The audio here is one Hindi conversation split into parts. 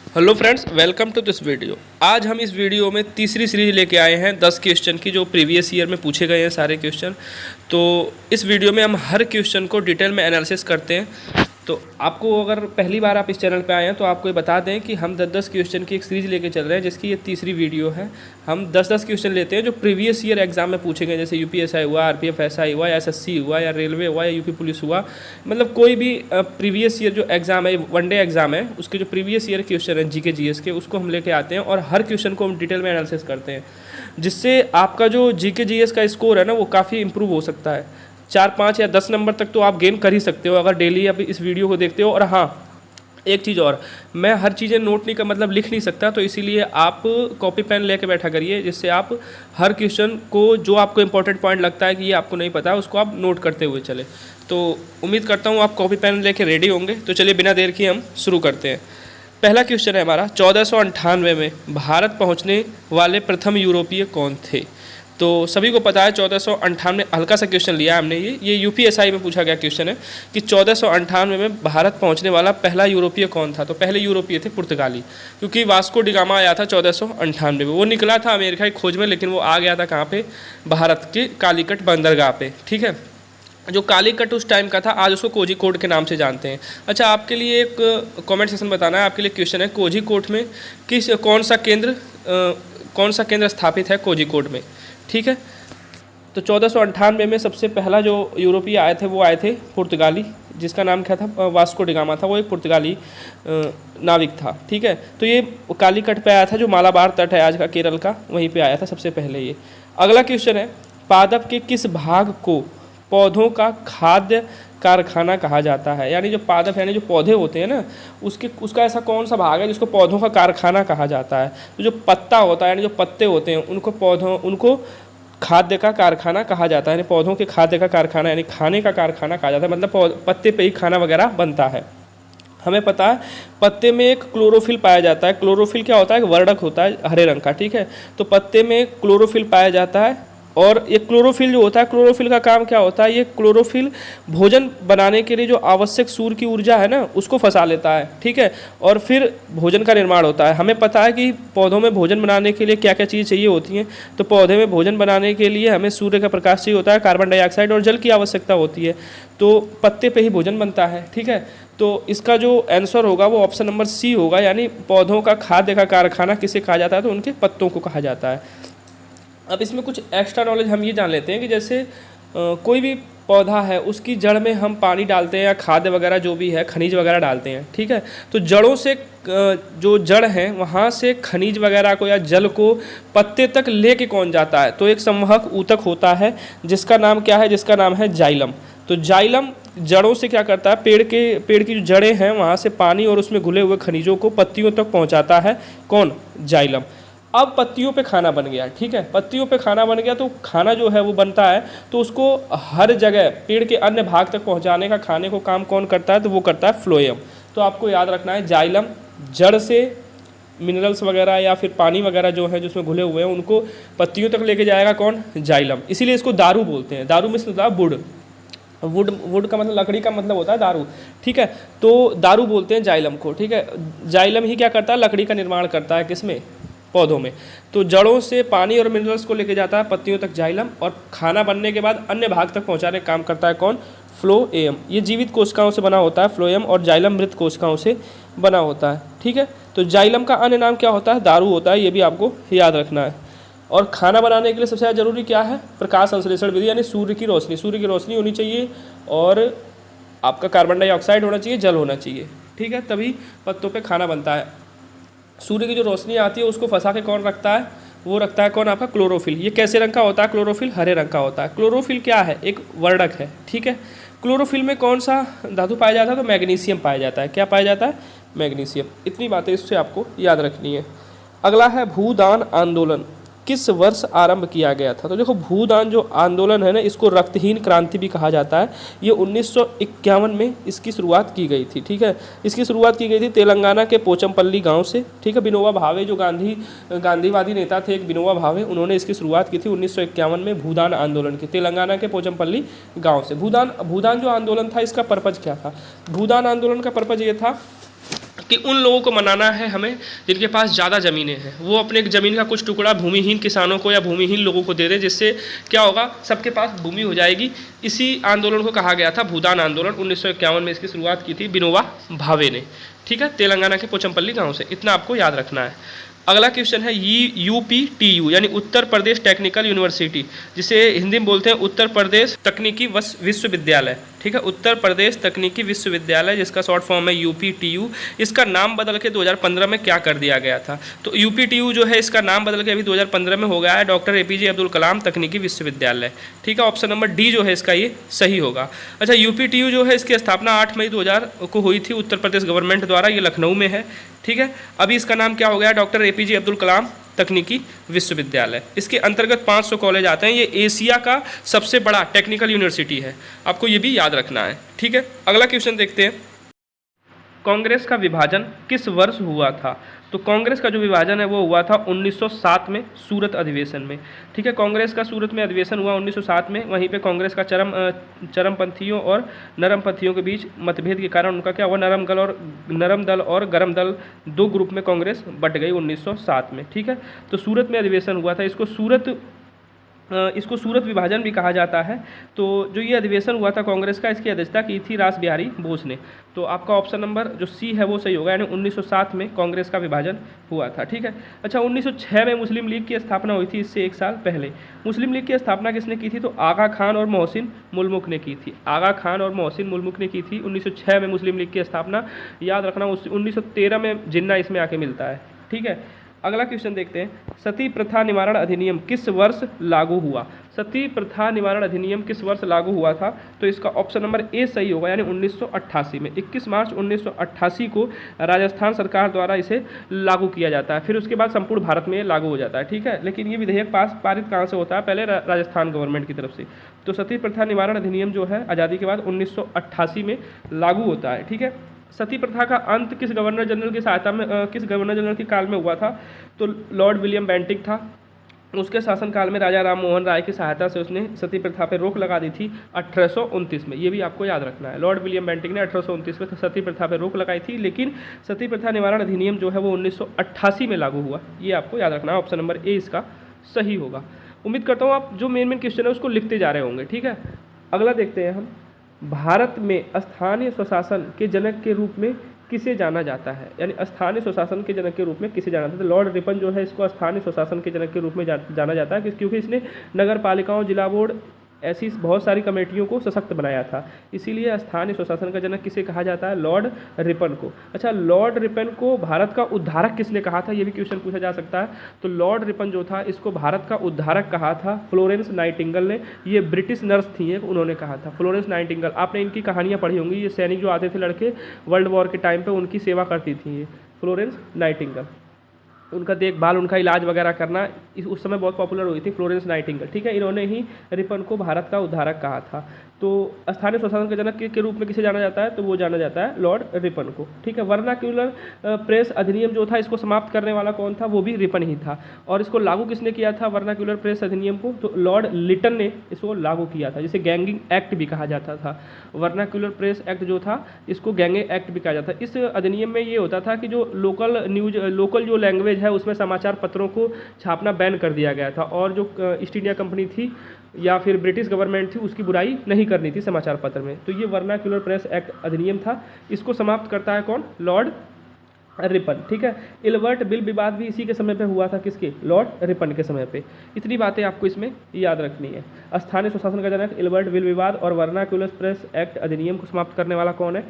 Hello friends, welcome to this video. आज हम इस वीडियो में तीसरी सीरीज लेके आए हैं 10 क्वेश्चन की, जो प्रीवियस ईयर में पूछे गए हैं सारे क्वेश्चन। तो इस वीडियो में हम हर क्वेश्चन को डिटेल में एनालिसिस करते हैं। तो आपको अगर पहली बार आप इस चैनल पे आए हैं तो आपको ये बता दें कि हम 10-10 क्वेश्चन की एक सीरीज़ लेके चल रहे हैं, जिसकी ये तीसरी वीडियो है। हम 10-10 क्वेश्चन लेते हैं जो प्रीवियस ईयर एग्जाम में पूछे गए, जैसे यूपीएसआई हुआ, आरपीएफ एसआई हुआ, या एसएससी हुआ, या रेलवे हुआ, या यूपी पुलिस हुआ। मतलब कोई भी प्रीवियस ईयर जो एग्ज़ाम है, वनडे एग्जाम है, उसके जो प्रीवियस ईयर क्वेश्चन है जीके जीएस के, उसको हम लेके आते हैं और हर क्वेश्चन को हम डिटेल में एनालिसिस करते हैं, जिससे आपका जो जीके जीएस का स्कोर है ना, वो काफ़ी इंप्रूव हो सकता है। 4, 5 या 10 नंबर तक तो आप गेन कर ही सकते हो अगर डेली आप इस वीडियो को देखते हो। और हाँ, एक चीज़ और, मैं हर चीज़ें नोट नहीं कर मतलब लिख नहीं सकता, तो इसीलिए आप कॉपी पेन लेके बैठा करिए, जिससे आप हर क्वेश्चन को जो आपको इंपॉर्टेंट पॉइंट लगता है कि ये आपको नहीं पता है, उसको आप नोट करते हुए चले। तो उम्मीद करता हूँ आप कॉपी पेन लेके रेडी होंगे। तो चलिए बिना देर किए हम शुरू करते हैं। पहला क्वेश्चन है हमारा, 1498 में भारत पहुँचने वाले प्रथम यूरोपीय कौन थे? तो सभी को पता है 1498, हल्का सा क्वेश्चन लिया है हमने। ये यूपीएसआई में पूछा गया क्वेश्चन है कि 1498 में भारत पहुंचने वाला पहला यूरोपीय कौन था? तो पहले यूरोपीय थे पुर्तगाली, क्योंकि वास्को डिगामा आया था 1498 में। वो निकला था अमेरिका की खोज में, लेकिन वो आ गया था कहाँ पे? भारत के कालीकट बंदरगाह पे। ठीक है, जो कालीकट उस टाइम का था, आज उसको कोझीकोड के नाम से जानते हैं। अच्छा, आपके लिए एक कमेंट सेक्शन बताना है, आपके लिए क्वेश्चन है, कोझीकोड में कौन सा केंद्र स्थापित है कोझीकोड में? ठीक है, तो 1498 में सबसे पहला जो यूरोपीय आए थे वो आए थे पुर्तगाली, जिसका नाम क्या था? वास्को डिगामा था। वो एक पुर्तगाली नाविक था। ठीक है, तो ये कालीकट पे आया था, जो मालाबार तट है आज का केरल का, वहीं पे आया था सबसे पहले ये। अगला क्वेश्चन है, पादप के किस भाग को पौधों का खाद्य कारखाना कहा जाता है? यानी जो पादप यानी जो पौधे होते हैं ना, उसका ऐसा कौन सा भाग है जिसको पौधों का कारखाना कहा जाता है? तो जो पत्ता होता है यानी जो पत्ते होते हैं, उनको खाद्य का कारखाना कहा जाता है। यानी पौधों के खाद्य का कारखाना यानी खाने का कारखाना कहा जाता है। मतलब पत्ते पे ही खाना वगैरह बनता है। हमें पता है पत्ते में एक क्लोरोफिल पाया जाता है। क्लोरोफिल क्या होता है? एक वर्णक होता है हरे रंग का। ठीक है, तो पत्ते में क्लोरोफिल पाया जाता है। और ये क्लोरोफिल जो होता है, क्लोरोफिल का काम क्या होता है? ये क्लोरोफिल भोजन बनाने के लिए जो आवश्यक सूर्य की ऊर्जा है ना, उसको फंसा लेता है। ठीक है, और फिर भोजन का निर्माण होता है। हमें पता है कि पौधों में भोजन बनाने के लिए क्या क्या चीज़ चाहिए होती हैं। तो पौधे में भोजन बनाने के लिए हमें सूर्य का प्रकाश चाहिए होता है, कार्बन डाइऑक्साइड और जल की आवश्यकता होती है। तो पत्ते पे ही भोजन बनता है। ठीक है, तो इसका जो आंसर होगा वो ऑप्शन नंबर सी होगा, यानी पौधों का खाद्य का कारखाना किसे कहा जाता है? तो उनके पत्तों को कहा जाता है। अब इसमें कुछ एक्स्ट्रा नॉलेज हम ये जान लेते हैं कि जैसे कोई भी पौधा है, उसकी जड़ में हम पानी डालते हैं या खाद्य वगैरह जो भी है, खनिज वगैरह डालते हैं। ठीक है, तो जड़ों से जो जड़ हैं वहाँ से खनिज वगैरह को या जल को पत्ते तक लेके कौन जाता है? तो एक संवहक ऊतक होता है, जिसका नाम क्या है? जिसका नाम है जाइलम। तो जाइलम जड़ों से क्या करता है? पेड़ की जो जड़ें हैं वहाँ से पानी और उसमें घुले हुए खनिजों को पत्तियों तक पहुँचाता है। कौन? जाइलम। अब पत्तियों पे खाना बन गया। ठीक है, पत्तियों पे खाना बन गया, तो खाना जो है वो बनता है, तो उसको हर जगह पेड़ के अन्य भाग तक पहुंचाने का खाने को काम कौन करता है? तो वो करता है फ्लोएम। तो आपको याद रखना है, जाइलम जड़ से मिनरल्स वगैरह या फिर पानी वगैरह जो है जिसमें घुले हुए हैं, उनको पत्तियों तक लेके जाएगा कौन? जाइलम। इसीलिए इसको दारू बोलते हैं। दारू में मतलब वुड का मतलब लकड़ी का मतलब होता है दारू। ठीक है, तो दारू बोलते हैं जाइलम को। ठीक है, जाइलम ही क्या करता है? लकड़ी का निर्माण करता है। किसमें? पौधों में। तो जड़ों से पानी और मिनरल्स को लेके जाता है पत्तियों तक जाइलम, और खाना बनने के बाद अन्य भाग तक पहुंचाने का काम करता है कौन? फ्लोएम। ये जीवित कोशिकाओं से बना होता है फ्लोएम, और जाइलम मृत कोशिकाओं से बना होता है। ठीक है, तो जाइलम का अन्य नाम क्या होता है? दारू होता है। ये भी आपको याद रखना है। और खाना बनाने के लिए सबसे ज़्यादा जरूरी क्या है? प्रकाश संश्लेषण विधि, यानी सूर्य की रोशनी होनी चाहिए, और आपका कार्बन डाइऑक्साइड होना चाहिए, जल होना चाहिए। ठीक है, तभी पत्तों पर खाना बनता है। सूर्य की जो रोशनी आती है उसको फंसा के कौन रखता है? वो रखता है कौन? आपका क्लोरोफिल। ये कैसे रंग का होता है? क्लोरोफिल हरे रंग का होता है। क्लोरोफिल क्या है? एक वर्णक है। ठीक है, क्लोरोफिल में कौन सा धातु पाया जाता है? तो मैग्नीशियम पाया जाता है। क्या पाया जाता है? मैग्नीशियम। इतनी बातें इससे आपको याद रखनी है। अगला है, भूदान आंदोलन किस वर्ष आरंभ किया गया था? तो देखो, भूदान जो आंदोलन है ना, इसको रक्तहीन क्रांति भी कहा जाता है। ये 1951 में इसकी शुरुआत की गई थी। ठीक है, इसकी शुरुआत की गई थी तेलंगाना के पोचमपल्ली गांव से। ठीक है, विनोबा भावे जो गांधीवादी नेता थे, एक विनोबा भावे, उन्होंने इसकी शुरुआत की थी 1951 में भूदान आंदोलन की, तेलंगाना के पोचमपल्ली गाँव से। भूदान जो आंदोलन था, इसका पर्पज़ क्या था? भूदान आंदोलन का पर्पज़ ये था कि उन लोगों को मनाना है हमें जिनके पास ज़्यादा ज़मीनें हैं, वो अपने ज़मीन का कुछ टुकड़ा भूमिहीन किसानों को या भूमिहीन लोगों को दे दें, जिससे क्या होगा, सबके पास भूमि हो जाएगी। इसी आंदोलन को कहा गया था भूदान आंदोलन। 1951 में इसकी शुरुआत की थी विनोबा भावे ने। ठीक है, तेलंगाना के पोचमपल्ली गाँव से। इतना आपको याद रखना है। अगला क्वेश्चन है UPTU यानी उत्तर प्रदेश टेक्निकल यूनिवर्सिटी, जिसे हिंदी में बोलते हैं उत्तर प्रदेश तकनीकी विश्वविद्यालय। ठीक है, उत्तर प्रदेश तकनीकी विश्वविद्यालय, जिसका शॉर्ट फॉर्म है UPTU। इसका नाम बदल के 2015 में क्या कर दिया गया था? तो UPTU जो है इसका नाम बदल के अभी 2015 में हो गया है डॉक्टर APJ अब्दुल कलाम तकनीकी विश्वविद्यालय। ठीक है, ऑप्शन नंबर डी जो है इसका ये सही होगा। अच्छा, UPTU जो है इसकी स्थापना 8 मई 2000 को हुई थी उत्तर प्रदेश गवर्नमेंट द्वारा। ये लखनऊ में है। ठीक है, अभी इसका नाम क्या हो गया? डॉक्टर APJ अब्दुल कलाम तकनीकी विश्वविद्यालय। इसके अंतर्गत 500 कॉलेज आते हैं। ये एशिया का सबसे बड़ा टेक्निकल यूनिवर्सिटी है, आपको ये भी याद रखना है। ठीक है, अगला क्वेश्चन देखते हैं। कांग्रेस का विभाजन किस वर्ष हुआ था? तो कांग्रेस का जो विभाजन है वो हुआ था 1907 में सूरत अधिवेशन में। ठीक है, कांग्रेस का सूरत में अधिवेशन हुआ 1907 में। वहीं पे कांग्रेस का चरमपंथियों और नरमपंथियों के बीच मतभेद के कारण उनका क्या हुआ, नरम दल और गरम दल 2 ग्रुप में कांग्रेस बट गई 1907 में। ठीक है, तो सूरत में अधिवेशन हुआ था। इसको सूरत विभाजन भी कहा जाता है। तो जो ये अधिवेशन हुआ था कांग्रेस का, इसकी अध्यक्षता की थी रास बिहारी बोस ने। तो आपका ऑप्शन नंबर जो सी है वो सही होगा, यानी 1907 में कांग्रेस का विभाजन हुआ था। ठीक है, अच्छा, 1906 में मुस्लिम लीग की स्थापना हुई थी, इससे 1 साल पहले। मुस्लिम लीग की स्थापना किसने की थी? तो आगा खान और मोहसिन मुल्मुक ने की थी। आगा खान और मोहसिन मुल्मुक ने की थी 1906 में मुस्लिम लीग की स्थापना। याद रखना, 1913 में जिन्ना इसमें आके मिलता है। ठीक है, अगला क्वेश्चन देखते हैं। सती प्रथा निवारण अधिनियम किस वर्ष लागू हुआ? सती प्रथा निवारण अधिनियम किस वर्ष लागू हुआ था? तो इसका ऑप्शन नंबर ए सही होगा, यानी 1988 में। 21 मार्च 1988 को राजस्थान सरकार द्वारा इसे लागू किया जाता है। फिर उसके बाद संपूर्ण भारत में लागू हो जाता है। ठीक है, लेकिन ये विधेयक पारित कहाँ से होता है? पहले राजस्थान गवर्नमेंट की तरफ से। तो सती प्रथा निवारण अधिनियम जो है आज़ादी के बाद 1988 में लागू होता है। ठीक है, सती प्रथा का अंत किस गवर्नर जनरल की सहायता में किस गवर्नर जनरल के काल में हुआ था? तो लॉर्ड विलियम बेंटिक था। उसके शासनकाल में राजा राम मोहन राय की सहायता से उसने सती प्रथा पर रोक लगा दी थी 1829 में। ये भी आपको याद रखना है। लॉर्ड विलियम बेंटिक ने 1829 में सती प्रथा पर रोक लगाई थी, लेकिन सती प्रथा निवारण अधिनियम जो है वो 1988 में लागू हुआ। ये आपको याद रखना है। ऑप्शन नंबर ए इसका सही होगा। उम्मीद करता हूँ आप जो मेन क्वेश्चन है उसको लिखते जा रहे होंगे। ठीक है, अगला देखते हैं हम। भारत में स्थानीय स्वशासन के जनक के रूप में किसे जाना जाता है? यानी स्थानीय स्वशासन के जनक के रूप में किसे जाना जाता है? लॉर्ड रिपन जो है इसको स्थानीय स्वशासन के जनक के रूप में जाना जाता है, क्योंकि इसने नगर पालिकाओं, जिला बोर्ड, ऐसी बहुत सारी कमेटियों को सशक्त बनाया था। इसीलिए स्थानीय स्वशासन का जनक किसे कहा जाता है? लॉर्ड रिपन को। अच्छा, लॉर्ड रिपन को भारत का उद्धारक किसने कहा था? ये भी क्वेश्चन पूछा जा सकता है। तो लॉर्ड रिपन जो था इसको भारत का उद्धारक कहा था फ्लोरेंस नाइटिंगेल ने। ये ब्रिटिश नर्स थी, उन्होंने कहा था, फ्लोरेंस नाइटिंगेल। आपने इनकी कहानियाँ पढ़ी होंगी। ये सैनिक जो आते थे लड़के वर्ल्ड वॉर के टाइम पर, उनकी सेवा करती थी ये फ्लोरेंस नाइटिंगेल। उनका देखभाल, उनका इलाज वगैरह करना उस समय बहुत पॉपुलर हुई थी फ्लोरेंस नाइटिंगेल। ठीक है, इन्होंने ही रिपन को भारत का उद्धारक कहा था। तो स्थानीय स्वशासन के जनक के रूप में किसे जाना जाता है? तो वो जाना जाता है लॉर्ड रिपन को। ठीक है, वर्नाक्यूलर प्रेस अधिनियम जो था इसको समाप्त करने वाला कौन था? वो भी रिपन ही था। और इसको लागू किसने किया था वर्नाक्यूलर प्रेस अधिनियम को? तो लॉर्ड लिटन ने इसको लागू किया था, जिसे गैंगिंग एक्ट भी कहा जाता था। वर्नाक्यूलर प्रेस एक्ट जो था इसको गैंगिंग एक्ट भी कहा जाता था। इस अधिनियम में ये होता था कि जो लोकल जो लैंग्वेज है उसमें समाचार पत्रों को छापना बैन कर दिया गया था, और जो ईस्ट इंडिया कंपनी थी या फिर ब्रिटिश गवर्नमेंट थी उसकी बुराई नहीं करनी थी समाचार पत्र में। तो ये वर्नाक्यूलर प्रेस एक्ट अधिनियम था। इसको समाप्त करता है कौन? Lord Ripon. ठीक है, इल्बर्ट बिल विवाद भी इसी के समय पे हुआ था। किसके? लॉर्ड रिपन के समय पे। इतनी बातें आपको इसमें याद रखनी है। स्थानीय स्वशासन का जनक इल्बर्ट बिल विवाद और वर्नाक्यूलर प्रेस एक्ट अधिनियम को समाप्त करने वाला कौन है?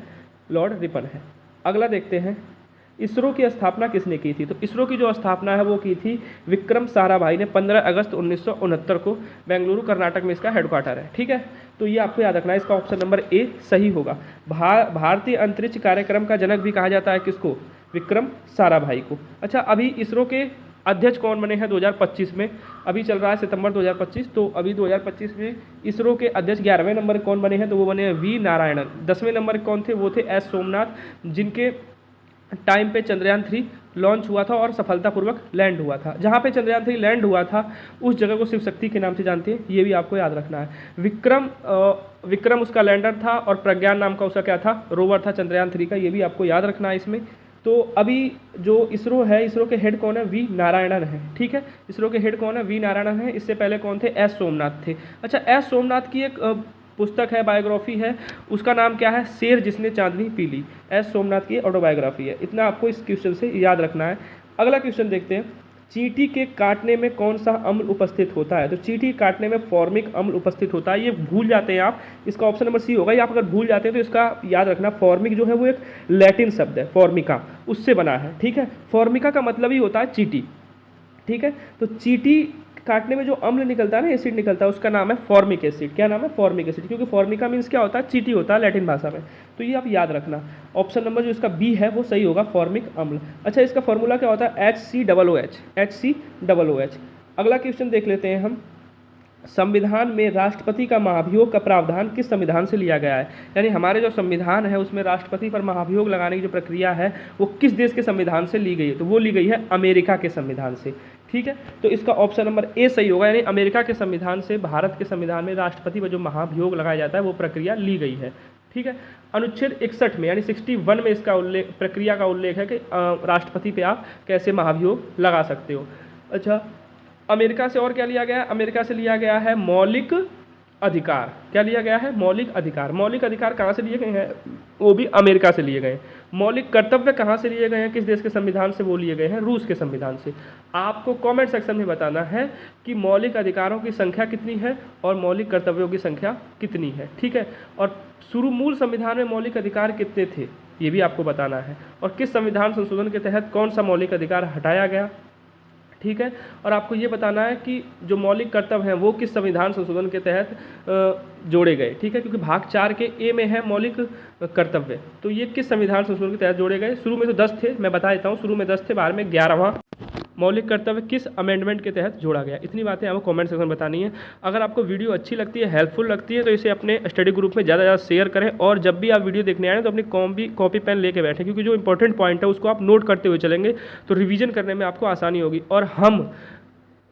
लॉर्ड रिपन है। अगला देखते हैं, इसरो की स्थापना किसने की थी? तो इसरो की जो स्थापना है वो की थी विक्रम साराभाई ने 15 अगस्त 1969 को। बेंगलुरु कर्नाटक में इसका हेडक्वार्टर है। ठीक है, तो ये आपको याद रखना है। इसका ऑप्शन नंबर ए सही होगा। भारतीय अंतरिक्ष कार्यक्रम का जनक भी कहा जाता है किसको? विक्रम साराभाई को। अच्छा, अभी इसरो के अध्यक्ष कौन बने हैं 2025 में? अभी चल रहा है सितंबर 2025। तो अभी 2025 में इसरो के अध्यक्ष 11वें नंबर कौन बने हैं? तो वो बने हैं वी नारायणन। 10वें नंबर कौन थे? वो थे एस सोमनाथ, जिनके टाइम पे चंद्रयान 3 लॉन्च हुआ था और सफलतापूर्वक लैंड हुआ था। जहाँ पे चंद्रयान 3 लैंड हुआ था उस जगह को शिव शक्ति के नाम से जानते हैं। ये भी आपको याद रखना है। विक्रम उसका लैंडर था और प्रज्ञान नाम का उसका क्या था? रोवर था चंद्रयान 3 का। ये भी आपको याद रखना है इसमें। तो अभी जो इसरो है, इसरो के हेड कौन है? वी नारायणन है। ठीक है, इसरो के हेड कौन है? वी नारायणन है। इससे पहले कौन थे? एस सोमनाथ थे। अच्छा, एस सोमनाथ की एक पुस्तक है, बायोग्राफी है, उसका नाम क्या है? शेर जिसने चांदनी पी ली। एस सोमनाथ की ऑटोबायोग्राफी है। इतना आपको इस क्वेश्चन से याद रखना है। अगला क्वेश्चन देखते हैं, चींटी के काटने में कौन सा अम्ल उपस्थित होता है? तो चींटी काटने में फॉर्मिक अम्ल उपस्थित होता है। ये भूल जाते हैं आप, इसका ऑप्शन नंबर सी होगा। ये आप अगर भूल जाते हैं तो इसका याद रखना, फॉर्मिक जो है वो एक लैटिन शब्द है, फॉर्मिका, उससे बना है। ठीक है, फॉर्मिका का मतलब ही होता है चींटी। ठीक है, तो चींटी काटने में जो अम्ल निकलता है ना, एसिड निकलता है, उसका नाम है फॉर्मिक एसिड। क्या नाम है? फॉर्मिक एसिड, क्योंकि फॉर्मिका मीन्स क्या होता है? चींटी होता है लैटिन भाषा में। तो ये आप याद रखना, ऑप्शन नंबर जो इसका बी है वो सही होगा, फॉर्मिक अम्ल। अच्छा, इसका फॉर्मूला क्या होता है? HCOOH, HCOOH। अगला क्वेश्चन देख लेते हैं हम, संविधान में राष्ट्रपति का महाभियोग का प्रावधान किस संविधान से लिया गया है? यानी हमारे जो संविधान है उसमें राष्ट्रपति पर महाभियोग लगाने की जो प्रक्रिया है वो किस देश के संविधान से ली गई है? तो वो ली गई है अमेरिका के संविधान से। ठीक है, तो इसका ऑप्शन नंबर ए सही होगा, यानी अमेरिका के संविधान से भारत के संविधान में राष्ट्रपति पर जो महाभियोग लगाया जाता है वो प्रक्रिया ली गई है। ठीक है, अनुच्छेद 61 में यानी 61 में इसका उल्लेख, प्रक्रिया का उल्लेख है कि राष्ट्रपति पे आप कैसे महाभियोग लगा सकते हो। अच्छा, अमेरिका से और क्या लिया गया है? अमेरिका से लिया गया है मौलिक अधिकार। क्या लिया गया है? मौलिक अधिकार। मौलिक अधिकार कहाँ से लिए गए हैं? वो भी अमेरिका से लिए गए हैं। मौलिक कर्तव्य कहाँ से लिए गए हैं? किस देश के संविधान से वो लिए गए हैं? रूस के संविधान से। आपको कमेंट सेक्शन में बताना है कि मौलिक अधिकारों की संख्या कितनी है और मौलिक कर्तव्यों की संख्या कितनी है। ठीक है, और शुरू मूल संविधान में मौलिक अधिकार कितने थे ये भी आपको बताना है, और किस संविधान संशोधन के तहत कौन सा मौलिक अधिकार हटाया गया। ठीक है, और आपको ये बताना है कि जो मौलिक कर्तव्य हैं वो किस संविधान संशोधन के तहत जोड़े गए। ठीक है, क्योंकि भाग 4 के ए में है मौलिक कर्तव्य, तो ये किस संविधान संशोधन के तहत जोड़े गए। शुरू में तो 10 थे, मैं बता देता हूँ, शुरू में 10 थे, बाद में 11वां मौलिक कर्तव्य किस अमेंडमेंट के तहत जोड़ा गया। इतनी बातें आपको कमेंट सेक्शन में बतानी है। अगर आपको वीडियो अच्छी लगती है, हेल्पफुल लगती है, तो इसे अपने स्टडी ग्रुप में ज़्यादा शेयर करें, और जब भी आप वीडियो देखने आए तो अपनी कॉपी पेन लेके बैठें, क्योंकि जो इंपॉर्टेंट पॉइंट है उसको आप नोट करते हुए चलेंगे तो रिवीजन करने में आपको आसानी होगी। और हम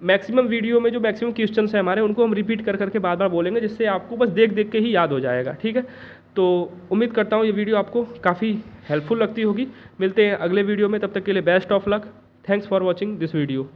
मैक्सिमम वीडियो में जो मैक्सिमम क्वेश्चन हैं हमारे, उनको हम रिपीट कर करके बार बार बोलेंगे, जिससे आपको बस देख देख के ही याद हो जाएगा। ठीक है, तो उम्मीद करता हूँ ये वीडियो आपको काफ़ी हेल्पफुल लगती होगी। मिलते हैं अगले वीडियो में, तब तक के लिए best of luck. Thanks for watching this video.